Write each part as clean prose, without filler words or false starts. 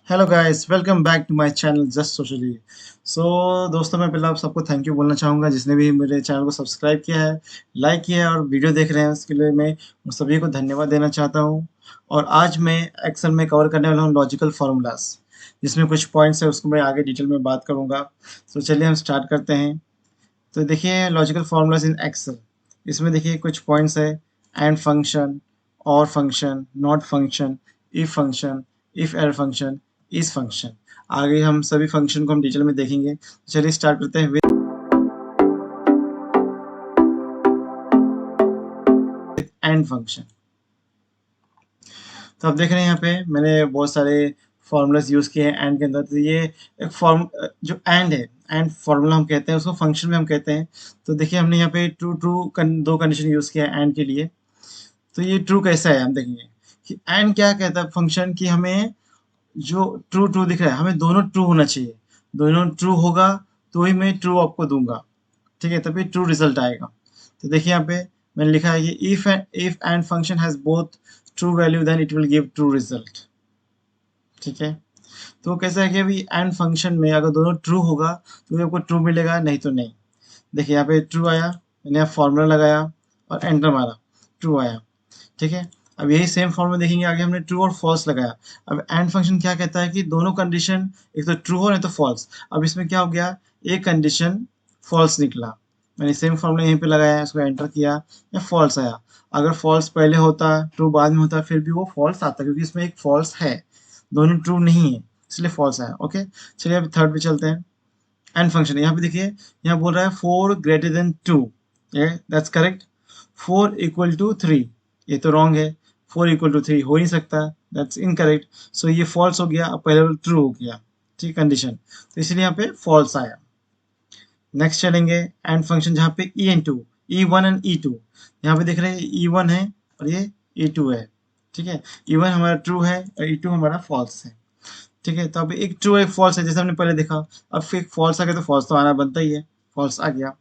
Hello guys, welcome back to my channel just socially. दोस्तों, मैं पहले आप सबको थैंक यू बोलना चाहूँगा जिसने भी मेरे चैनल को सब्सक्राइब किया है, लाइक किया है और वीडियो देख रहे हैं, उसके लिए मैं उन सभी को धन्यवाद देना चाहता हूँ। और आज मैं एक्सेल में कवर करने वाला हूँ लॉजिकल फार्मूलाज, जिसमें कुछ पॉइंट्स है उसको मैं आगे डिटेल में बात करूँगा। तो चलिए हम स्टार्ट करते हैं। तो देखिए लॉजिकल फार्मूलाज इन एक्सेल, इसमें देखिए कुछ पॉइंट्स है। एंड फंक्शन, और function, not function, if function, if else function, इस फंक्शन। आगे हम सभी फंक्शन को हम डिटेल में देखेंगे। चलिए स्टार्ट करते हैं विद एंड फंक्शन। तो आप देख रहे हैं यहाँ पे मैंने बहुत सारे फार्मूलाज यूज़ किए हैं एंड के अंदर। तो ये एक फॉर्म जो एंड है, एंड फार्मूला हम कहते हैं उसको, फंक्शन में हम कहते हैं। तो देखिए हमने यहाँ पे ट्रू ट्रू दो कंडीशन यूज़ किया है एंड के लिए। तो ये ट्रू कैसा है हम देखेंगे कि एंड क्या कहता है फंक्शन की, हमें जो ट्रू ट्रू दिख रहा है हमें दोनों ट्रू होना चाहिए। दोनों ट्रू होगा तो ही मैं ट्रू आपको दूंगा, ठीक है, तभी ट्रू रिजल्ट आएगा। तो देखिए यहाँ पे मैंने लिखा है कि if and function has both true value then it will give true result. ठीक है, तो कैसा है कि अभी एंड फंक्शन में अगर दोनों ट्रू होगा तो आपको ट्रू मिलेगा, नहीं तो नहीं। देखिए यहाँ पे ट्रू आया, मैंने यहाँ फॉर्मूला लगाया और एंटर मारा, ट्रू आया। ठीक है, अब यही सेम फॉर्मूला देखेंगे आगे, हमने ट्रू और फॉल्स लगाया। अब एंड फंक्शन क्या कहता है कि दोनों कंडीशन एक तो ट्रू हो नहीं तो फॉल्स। अब इसमें क्या हो गया, एक कंडीशन फॉल्स निकला, मैंने सेम फॉर्मूला यहीं पे लगाया, इसको एंटर किया, या फॉल्स आया। अगर फॉल्स पहले होता ट्रू बाद में होता फिर भी वो फॉल्स आता, क्योंकि इसमें एक फॉल्स है, दोनों ट्रू नहीं है, इसलिए फॉल्स आया। ओके, चलिए अब थर्ड पे चलते हैं। एंड फंक्शन यहाँ पे देखिए, यहाँ बोल रहा है 4 ग्रेटर देन 2, ये दैट्स करेक्ट। 4 इक्वल टू 3, ये तो रॉन्ग है। 4 इक्वल टू 3 हो ही नहीं सकता, दैट्स इनकरेक्ट। सो ये फॉल्स हो गया, अब पहले ट्रू हो गया, ठीक कंडीशन, तो इसलिए यहाँ पे फॉल्स आया। नेक्स्ट चलेंगे एंड फंक्शन जहाँ पे E and two, E one and E two. यहाँ पे देख रहे हैं ई वन है और ये ई टू है। ठीक है, ई वन हमारा ट्रू है और ई टू हमारा फॉल्स है। ठीक है, तो अब एक ट्रू एक फॉल्स है जैसे हमने पहले देखा। अब फिर फॉल्स आ गया तो फॉल्स तो आना बनता ही है, फॉल्स आ गया।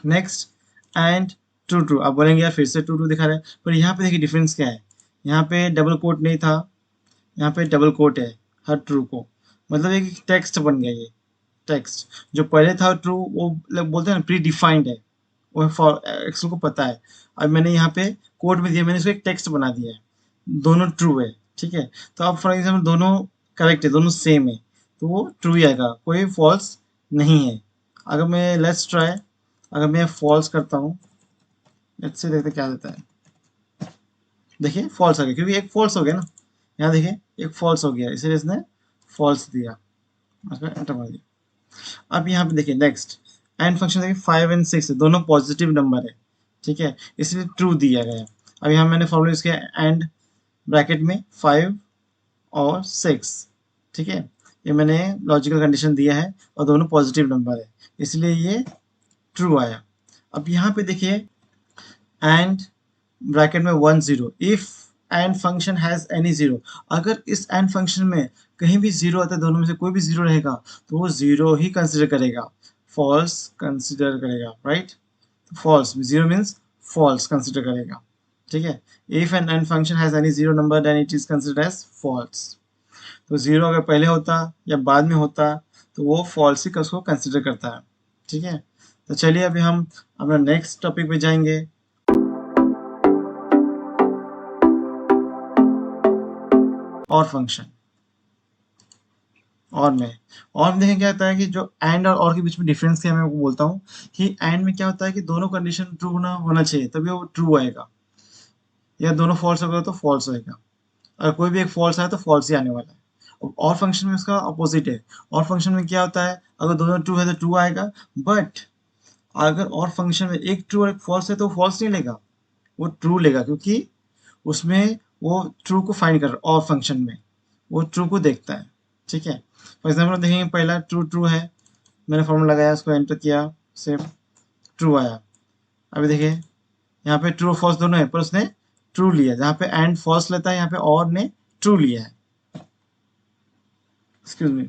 नेक्स्ट एंड ट्रू ट्रू, आप बोलेंगे यार फिर से ट्रू ट्रू दिखा रहे हैं, पर यहाँ पे देखिए डिफरेंस क्या है। यहाँ पे डबल कोट नहीं था, यहाँ पे डबल कोट है हर ट्रू को, मतलब एक टेक्स्ट बन गया ये। टेक्स्ट जो पहले था ट्रू वो बोलते हैं ना प्री डिफाइंड है, वो फॉर एक्सेल को पता है। अब मैंने यहाँ पे कोड में दिया, मैंने इसको एक टेक्स्ट बना दिया है, दोनों ट्रू है। ठीक है, तो अब फॉर एग्जाम्पल दोनों करेक्ट है, दोनों सेम है, तो वो ट्रू ही आएगा, कोई फॉल्स नहीं है। अगर मैं लेट्स ट्राई, अगर मैं फॉल्स करता हूँ, लेट्स से देखते क्या देता है। देखिए फॉल्स आ गया, क्योंकि एक फॉल्स हो गया ना, यहाँ देखिए एक फॉल्स हो गया, इसलिए इसने फॉल्स दिया, एंटर मार दिया। अब यहाँ पे देखिए नेक्स्ट एंड फंक्शन देखिए 5 एंड 6 दोनों पॉजिटिव नंबर है, ठीक है, इसलिए ट्रू दिया गया है। अब यहाँ मैंने फॉर्मूला यूज किया एंड ब्रैकेट में 5 और 6, ठीक है, ये मैंने लॉजिकल कंडीशन दिया है और दोनों पॉजिटिव नंबर है, इसलिए ये ट्रू आया। अब यहाँ पे देखिए एंड ब्रैकेट में 1 0, if and function has any zero, अगर इस एंड फंक्शन में कहीं भी जीरो आता है, दोनों में से कोई भी जीरो रहेगा तो वो जीरो ही कंसिडर करेगा, फॉल्स कंसिडर करेगा, right. False, zero means false consider करेगा। ठीक है, if an and function has any zero number then it is considered as false. तो जीरो अगर पहले होता या बाद में होता तो वो फॉल्स ही उसको कंसिडर करता है। ठीक है, तो चलिए अभी हम अपना नेक्स्ट टॉपिक पे जाएंगे। और फंक्शन, और में देखें क्या होता है कि जो एंड और के बीच में डिफरेंस क्या मैं आपको बोलता हूँ कि एंड में क्या होता है कि दोनों कंडीशन ट्रू होना चाहिए तभी वो ट्रू आएगा, या दोनों फॉल्स होगा तो फॉल्स आएगा। अगर कोई भी एक फॉल्स आया तो फॉल्स ही आने वाला है। और फंक्शन में उसका अपोजिट है। और फंक्शन में क्या होता है, अगर दोनों ट्रू है तो ट्रू आएगा, बट अगर और फंक्शन में एक ट्रू और एक फॉल्स है तो फॉल्स नहीं लेगा, वो ट्रू लेगा, क्योंकि उसमें वो ट्रू को फाइंड कर रहा है, और फंक्शन में वो ट्रू को देखता है। ठीक है, फॉर एग्जाम्पल देखेंगे पहला ट्रू ट्रू है, मैंने फॉर्मूला लगाया, उसको एंटर किया, सिर्फ ट्रू आया। अभी देखिए यहाँ पे ट्रू फॉल्स दोनों है, पर उसने ट्रू लिया, जहाँ पे एंड फॉल्स लेता है यहाँ पे और ने ट्रू लिया है। Excuse me.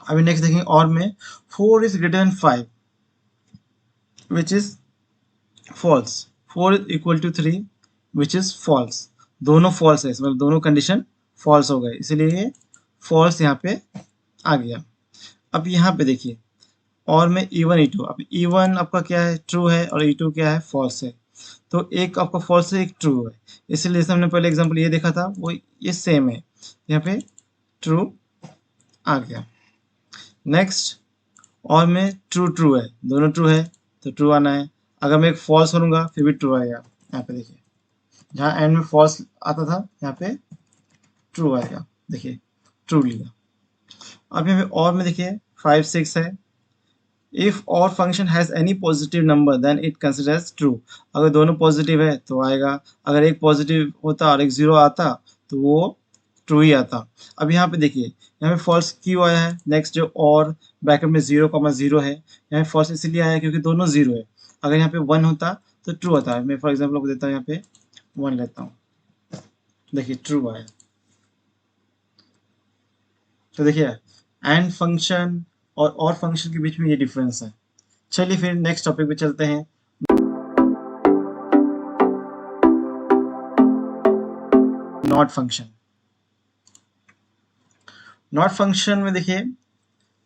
अभी नेक्स्ट देखेंगे और में 4 is greater than 5 which is false, 4 is equal to 3 which is false. दोनों फॉल्स है, मतलब दोनों कंडीशन फॉल्स हो गए, इसलिए ये फॉल्स यहाँ पे आ गया। अब यहाँ पे देखिए और में E1 E2, अब E1 आपका क्या है ट्रू है और E2 क्या है फॉल्स है, तो एक आपका फॉल्स है एक ट्रू है, इसीलिए जैसे हमने पहले एग्जांपल ये देखा था वो ये सेम है, यहाँ पे ट्रू आ गया। नेक्स्ट और में ट्रू ट्रू है, दोनों ट्रू है तो ट्रू आना है। अगर मैं एक फॉल्स करूंगा फिर भी ट्रू आएगा। यहाँ पे देखिए जहाँ एंड में फॉल्स आता था यहाँ पे ट्रू आएगा, देखिए ट्रू लिया। अब यहाँ पे और में देखिए 5 6 है, इफ और function has any positive number then it consider as true, अगर दोनों पॉजिटिव है तो आएगा, अगर एक पॉजिटिव होता और एक जीरो आता तो वो ट्रू ही आता। अब यहाँ पे देखिए यहाँ पे फॉल्स क्यों आया है, नेक्स्ट जो और ब्रैकेट में 0,0 है, यहाँ पे फॉल्स इसलिए आया है क्योंकि दोनों जीरो है, अगर यहाँ पे 1 होता तो ट्रू होता है। मैं फॉर एग्जाम्पल आपको देता हूँ, यहाँ पे 1 लेता हूँ, देखिए ट्रू आया। तो देखिए एंड फंक्शन और फंक्शन के बीच में ये डिफरेंस है। चलिए फिर नेक्स्ट टॉपिक पे चलते हैं। नॉट फंक्शन, नॉट फंक्शन में देखिए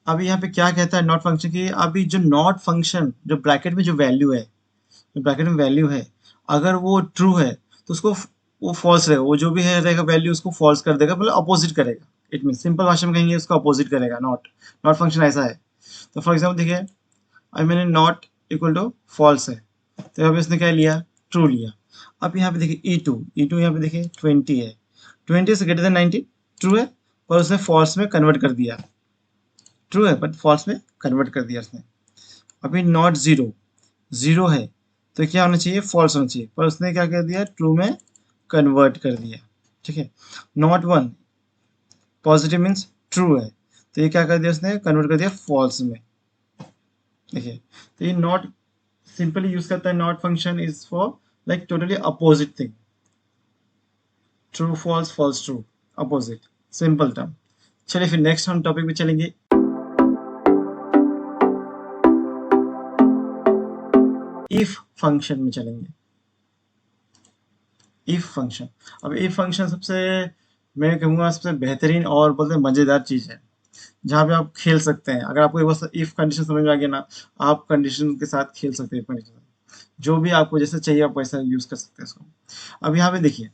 अभी यहाँ पे क्या कहता है नॉट फंक्शन की, अभी जो नॉट फंक्शन जो ब्रैकेट में जो वैल्यू है, जो ब्रैकेट में वैल्यू है अगर वो ट्रू है तो उसको वो फॉल्स रहेगा, वो जो भी है रहेगा वैल्यू उसको फॉल्स कर देगा, मतलब अपोजिट करेगा। इट मीन सिंपल भाषा में कहेंगे उसको अपोजिट करेगा। नॉट नॉट फंक्शन ऐसा है। तो फॉर एग्जाम्पल देखिए अभी मैंने नॉट इक्वल टू फॉल्स है, तो यहाँ पे इसने क्या लिया ट्रू लिया। अब यहाँ पे देखिए ई टू यहाँ पे देखिए 20 है, 20 से ग्रेटर देन 90 ट्रू है, पर उसने फॉल्स में कन्वर्ट कर दिया, ट्रू है बट फॉल्स में कन्वर्ट कर दिया उसने। अभी नॉट जीरो, जीरो है तो क्या होना चाहिए फॉल्स होना चाहिए, पर उसने क्या कर दिया ट्रू में कन्वर्ट कर दिया। ठीक है, not one positive means true है, तो ये क्या कर दिया उसने कन्वर्ट कर दिया फॉल्स में। देखिए तो ये नॉट सिंपली यूज करता है, not function is for like totally opposite thing, true false false true, opposite, simple term. चलिए फिर नेक्स्ट हम टॉपिक पे चलेंगे। इफ फंक्शन में चलेंगे। इफ फंक्शन, अब इफ फंक्शन सबसे मैं कहूँगा सबसे बेहतरीन और बोलते हैं मज़ेदार चीज़ है, जहाँ पे आप खेल सकते हैं। अगर आपको एक बार इफ कंडीशन समझ में आ गया ना, आप कंडीशन के साथ खेल सकते हैं। कंडीशन जो भी आपको जैसे चाहिए आप वैसा यूज कर सकते हैं इसको। अब यहाँ पे देखिए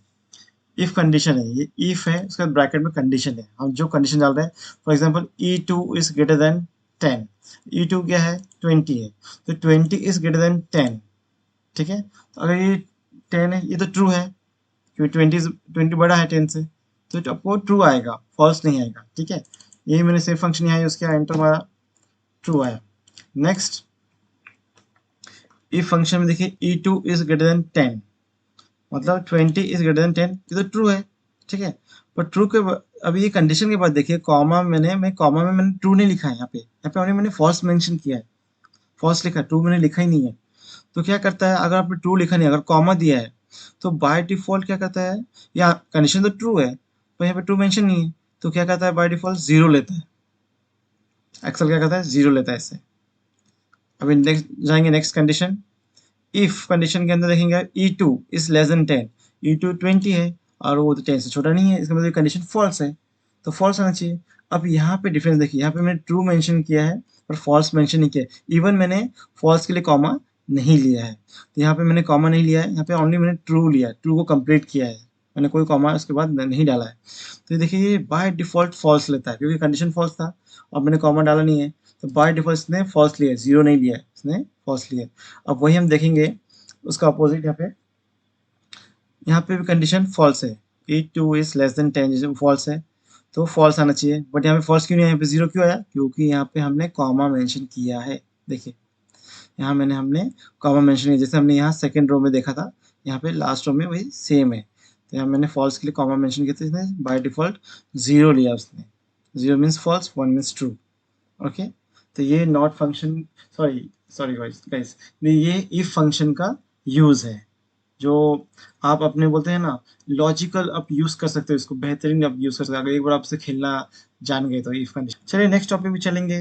इफ कंडीशन है, ये इफ है उसके बाद ब्रैकेट में कंडीशन है, हम जो कंडीशन डाल रहे हैं for example E2 is greater then 10, E2 क्या है 20 है, तो 20 इज ग्रेटर देन 10। ठीक है, तो अगर ये 10 है ये तो ट्रू है क्योंकि 20 बड़ा है 10 से, तो आपको ट्रू आएगा फॉल्स नहीं आएगा। ठीक है, यही मैंने सेम फंक्शन यहाँ यूज किया, एंटर मारा ट्रू आया। नेक्स्ट इफ फंक्शन में देखिए E2 इज ग्रेटर देन 10, मतलब 20 इज ग्रेटर देन 10, ये तो ट्रू है। ठीक है, पर ट्रू के अभी ये कंडीशन के बाद देखिए कॉमा मैं कॉमा में मैंने ट्रू नहीं लिखा है, यहाँ पे मैंने फॉल्स मेंशन किया है, फॉल्स लिखा है, ट्रू मैंने लिखा ही नहीं है। तो क्या करता है अगर आपने ट्रू लिखा नहीं अगर कॉमा दिया है तो बाय डिफॉल्ट क्या करता है, या कंडीशन तो ट्रू है पर यहाँ पे ट्रू मेंशन नहीं है, तो क्या करता है बाय डिफॉल्ट जीरो लेता है, एक्सेल क्या करता है जीरो लेता है इससे। अभी नेक्स्ट जाएंगे नेक्स्ट कंडीशन, इफ कंडीशन के अंदर देखेंगे E2 is less than 10, E2 20 है और वो तो 10 से छोटा नहीं है, इसका मतलब कंडीशन फॉल्स है, तो फॉल्स आना चाहिए। अब यहाँ पे डिफरेंस देखिए, यहाँ पे मैंने ट्रू मेंशन किया है पर फॉल्स मेंशन नहीं किया है, इवन मैंने फॉल्स के लिए कॉमा नहीं लिया है, तो यहाँ पे मैंने कॉमा नहीं लिया है, यहाँ पे ओनली मैंने ट्रू लिया है, ट्रू को कंप्लीट किया है, मैंने कोई कॉमा उसके बाद नहीं डाला है। तो देखिए ये बाय डिफॉल्ट फॉल्स लेता है क्योंकि कंडीशन फॉल्स था और मैंने कॉमा डाला नहीं है, तो बाय डिफॉल्ट इसने फॉल्स लिया है, जीरो नहीं लिया है, इसने फॉल्स लिया है। अब वही हम देखेंगे उसका अपोजिट, यहाँ पे भी कंडीशन फॉल्स है, E2 इज लेस देन 10 जैसे फॉल्स है तो फॉल्स आना चाहिए, बट यहाँ पे फॉल्स क्यों नहीं आया, यहाँ पे जीरो क्यों आया, क्योंकि यहाँ पे हमने कॉमा मेंशन किया है। देखिए यहाँ हमने कॉमा मेंशन किया, जैसे हमने यहाँ सेकंड रो में देखा था, यहाँ पे लास्ट रो में वही सेम है, तो यहाँ मैंने फॉल्स के लिए कॉमा मेंशन किया था, इसने बाय डिफॉल्ट जीरो लिया उसने, zero means false, one means true. Okay, तो ये not function, sorry sorry guys, ये इफ फंक्शन का यूज है जो आप अपने बोलते हैं ना लॉजिकल आप यूज कर सकते हो, इसको बेहतरीन आप यूज कर सकते हो अगर एक बार आपसे खेलना जान गए तो इफ कंडीशन। चलिए नेक्स्ट टॉपिक भी चलेंगे।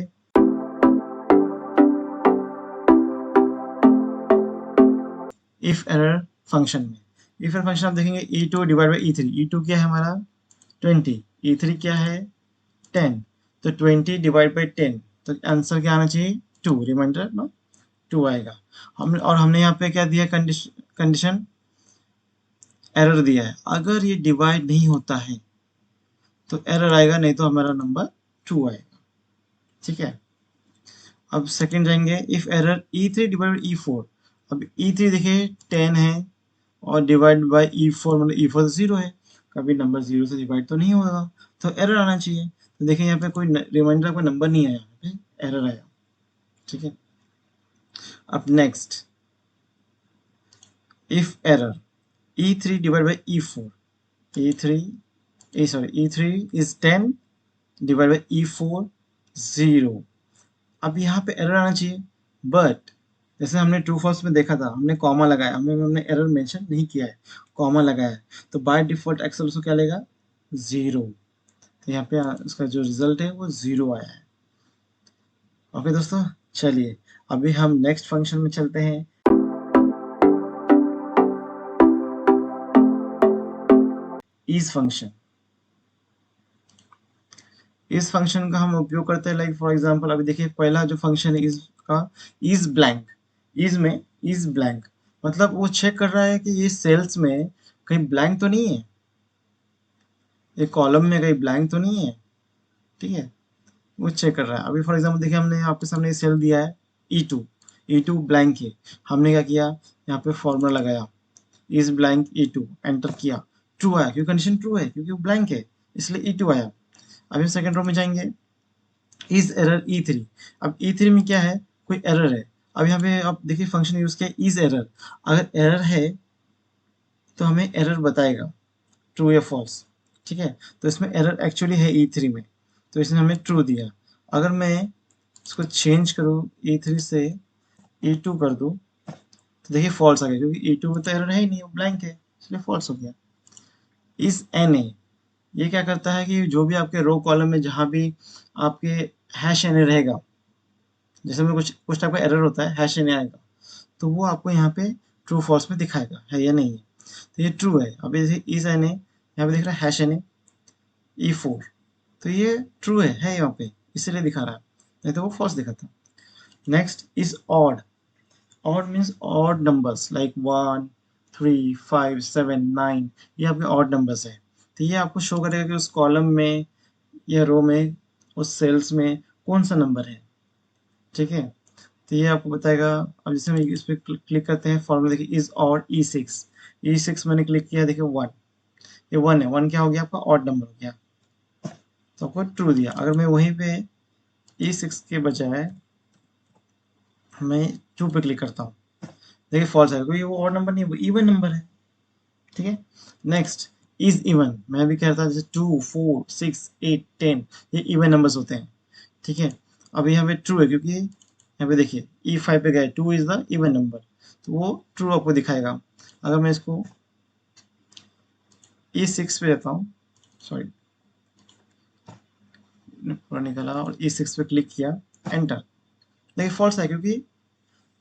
इफ एरर फंक्शन में, इफ एरर फंक्शन आप देखेंगे E2 divide by E3, E2 क्या है हमारा 20, E3 क्या है 10, तो 20 डिवाइड बाई 10, तो आंसर क्या आना चाहिए 2, रिमाइंडर नो 2 आएगा। हमने यहाँ पे क्या दिया, कंडीशन एरर दिया है, अगर ये डिवाइड नहीं होता है तो एरर आएगा, नहीं तो हमारा नंबर 2 आएगा। ठीक है, अब सेकंड जाएंगे, if error E3 divide by E4। अब E3 देखिए 10 है और डिवाइड बाय E4 मतलब E4 तो 0 है, कभी नंबर 0 से डिवाइड तो नहीं होगा, तो एरर आना चाहिए। तो देखिए यहाँ पे कोई रिमाइंडर कोई नंबर नहीं आया, यहाँ पे एरर आया। ठीक है, अब next, if error E3 divide by E4, E3 is 10 divide by E4 0। अब यहाँ पे एरर आना चाहिए, बट जैसे हमने ट्रू फॉल्स में देखा था, हमने कॉमा लगाया, हमने एरर मेंशन नहीं किया है, कॉमा लगाया है, तो बाय डिफॉल्ट एक्सेल उसको क्या लेगा 0। तो यहाँ पे इसका जो रिजल्ट है वो 0 आया है। ओके दोस्तों, चलिए अभी हम नेक्स्ट फंक्शन में चलते हैं। इस फंक्शन का हम उपयोग करते हैं, लाइक फॉर एग्जांपल अभी देखिए पहला जो फंक्शन है इज का, इज ब्लैंक, इज में इज ब्लैंक, मतलब वो चेक कर रहा है कि ये सेल्स में कहीं ब्लैंक तो नहीं है, ये कॉलम में कहीं ब्लैंक तो नहीं है। ठीक है, वो चेक कर रहा है। अभी फॉर एग्जांपल देखिए हमने आपके सामने सेल दिया है E2 ब्लैंक है, हमने क्या किया, यहाँ पे फॉर्मूला लगाया इज ब्लैंक E2, एंटर किया, ट्रू आया क्योंकि कंडीशन ट्रू है, क्योंकि वो ब्लैंक है इसलिए E2 आया। अभी सेकंड रो में जाएंगे, इज एरर E3। अब E3 में क्या है, कोई एरर है। अब यहाँ पे आप देखिए फंक्शन यूज किया इज एरर, अगर एरर है तो हमें एरर बताएगा ट्रू या फॉल्स। ठीक है, तो इसमें एरर एक्चुअली है E3 में, तो इसने हमें ट्रू दिया। अगर मैं इसको चेंज करूँ E3 से E2 कर दूँ, तो देखिए फॉल्स आ गया, क्योंकि E2 में तो एरर है ही नहीं, वो ब्लैंक है, इसलिए फॉल्स हो गया। इज NA, ये क्या करता है कि जो भी आपके रो कॉलम में जहाँ भी आपके हैश NA रहेगा, जैसे में कुछ कुछ टाइप का एरर होता है, हैश NA आएगा, तो वो आपको यहाँ पे ट्रू फॉल्स में दिखाएगा है या नहीं है। तो ये ट्रू है। अभी जैसे इज NA, यहाँ पे दिख रहा है हैश NA E4, तो ये ट्रू है यहाँ पे, इसीलिए दिखा रहा है, नहीं तो वो फॉल्स दिखाता। Next is odd, odd means odd numbers like 1, 3, 5, 7, 9, ये आपके ऑड नंबर्स है। तो ये आपको शो करेगा कि उस कॉलम में या रो में, उस सेल्स में कौन सा नंबर है। ठीक है, तो ये आपको बताएगा। अब जैसे हम इस पर क्लिक करते हैं, फॉर्मूला देखिए इज ऑड E6 मैंने क्लिक किया, देखिए 1, ये 1 है, 1 क्या हो गया आपका ऑड नंबर हो गया, तो आपको ट्रू दिया। अगर मैं वहीं पे E6 के बजाय मैं 2 पे क्लिक करता हूँ, देखिए फॉल्स है, क्योंकि वो ऑड नंबर नहीं है, वो इवन नंबर है। ठीक है, नेक्स्ट इज इवन, मैं भी कहता जैसे 2, 4, 6, 8, 10, ये इवन नंबर्स होते हैं। ठीक है, अब यहाँ पे ट्रू है, क्योंकि यहाँ पे देखिए E5 पे गए, 2 इज द इवन नंबर, तो वो ट्रू आपको दिखाएगा। अगर मैं इसको E6 पे जाता हूँ, सॉरी पूरा निकाला, और E6 पे क्लिक किया, एंटर, देखिए फॉल्स है, क्योंकि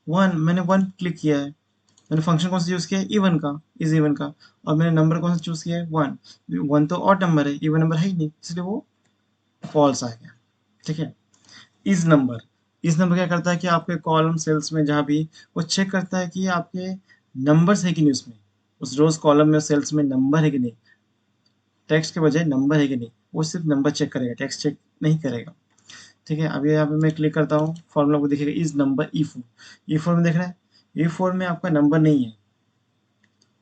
मैंने 1 क्लिक किया है, मैंने फंक्शन कौन सा यूज किया है, इवन का, इज इवन का, और मैंने नंबर कौन सा चूज किया है 1, 1 तो ऑड नंबर है, इवन नंबर है ही नहीं, इसलिए वो फॉल्स आ गया। ठीक है, इस नंबर क्या करता है कि आपके कॉलम सेल्स में जहाँ भी, वो चेक करता है कि आपके नंबर्स है कि नहीं, उसमें उस रोज कॉलम में सेल्स में नंबर है कि नहीं, टेक्स्ट के बजाय नंबर है कि नहीं, वो सिर्फ नंबर चेक करेगा, टेक्स्ट चेक नहीं करेगा। ठीक है, अभी यहाँ पे मैं क्लिक करता हूँ, फॉर्मूला को देखिएगा इज नंबर E4 में देख रहा है, E4 में आपका नंबर नहीं है,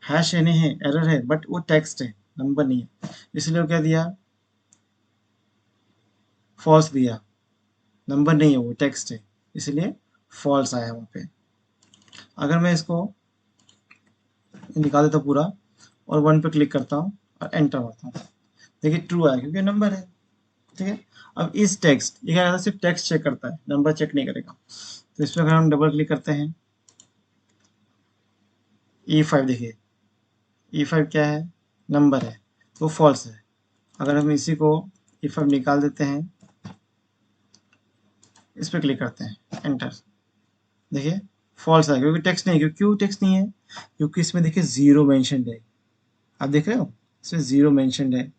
हैश एन है, एरर है, बट वो टेक्स्ट है, नंबर नहीं है, इसलिए वो क्या दिया, फॉल्स दिया, नंबर नहीं है, वो टेक्स्ट है, इसलिए फॉल्स आया वहाँ पे। अगर मैं इसको निकाल देता हूँ पूरा और 1 पे क्लिक करता हूँ और एंटर मारता हूँ, देखिए ट्रू आया, क्योंकि नंबर है। ठीक है, अब इस टेक्स्ट, ये क्या करता है, सिर्फ टेक्स्ट चेक करता है, नंबर चेक नहीं करेगा। तो इस पर अगर हम डबल क्लिक करते हैं, E5 देखिए, E5 क्या है, नंबर है, तो फॉल्स है। अगर हम इसी को E5 निकाल देते हैं, इस पर क्लिक करते हैं, एंटर, देखिए फॉल्स है, क्योंकि टेक्स्ट नहीं है। क्यों टेक्स्ट नहीं है, क्योंकि इसमें देखिए जीरो मेंशनड है, आप देख रहे हो इसमें जीरो मेंशनड है,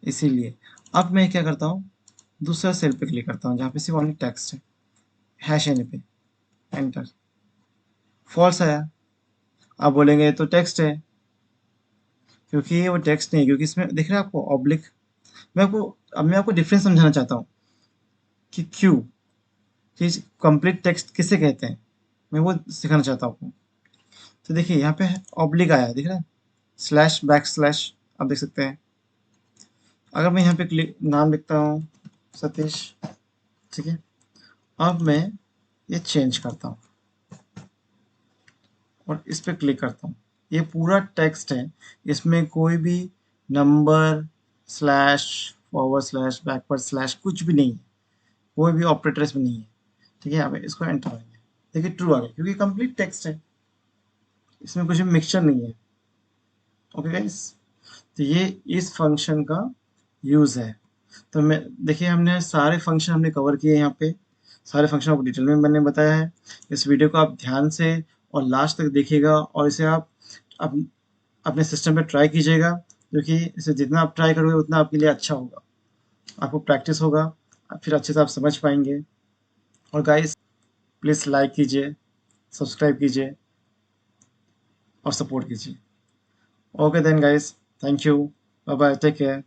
इसीलिए। अब मैं क्या करता हूँ, दूसरा सेल पे क्लिक करता हूँ जहाँ पे सिर्फ ओनली टेक्स्ट है, हैश एन पे, एंटर। फॉल्स आया। आप बोलेंगे तो टेक्स्ट है, क्योंकि ये वो टेक्स्ट नहीं है, क्योंकि इसमें दिख रहा है आपको ऑब्लिक। मैं आपको डिफरेंस समझाना चाहता हूँ कि क्यों, कि कंप्लीट टेक्स्ट किसे कहते हैं, मैं वो सिखाना चाहता हूँ आपको। तो देखिए यहाँ पे ऑब्लिक आया है, दिख रहा है, स्लैश बैक स्लैश, आप देख सकते हैं। अगर मैं यहाँ पे क्लिक नाम लिखता हूँ सतीश, ठीक है, अब मैं ये चेंज करता हूँ और इस पे क्लिक करता हूँ। ये पूरा टेक्स्ट है, इसमें कोई भी number, slash, forward slash, backward slash कुछ भी नहीं है, कोई भी ऑपरेटर इसमें नहीं है। ठीक है, अब इसको एंटर करेंगे, देखिए ट्रू आ गया, क्योंकि कंप्लीट टेक्स्ट है, इसमें कुछ भी मिक्सचर नहीं है। ओके गाइस, तो ये इस फंक्शन का यूज़ है। तो मैं देखिए हमने सारे फंक्शन हमने कवर किए यहाँ पे, सारे फंक्शन आपको डिटेल में मैंने बताया है। इस वीडियो को आप ध्यान से और लास्ट तक देखिएगा और इसे आप अप, अपने सिस्टम पे ट्राई कीजिएगा, क्योंकि इसे जितना आप ट्राई करोगे उतना आपके लिए अच्छा होगा, आपको प्रैक्टिस होगा, फिर अच्छे से आप समझ पाएंगे। और गाइस प्लीज़ लाइक कीजिए, सब्सक्राइब कीजिए और सपोर्ट कीजिए। Okay then guys, thank you, bye bye, take care.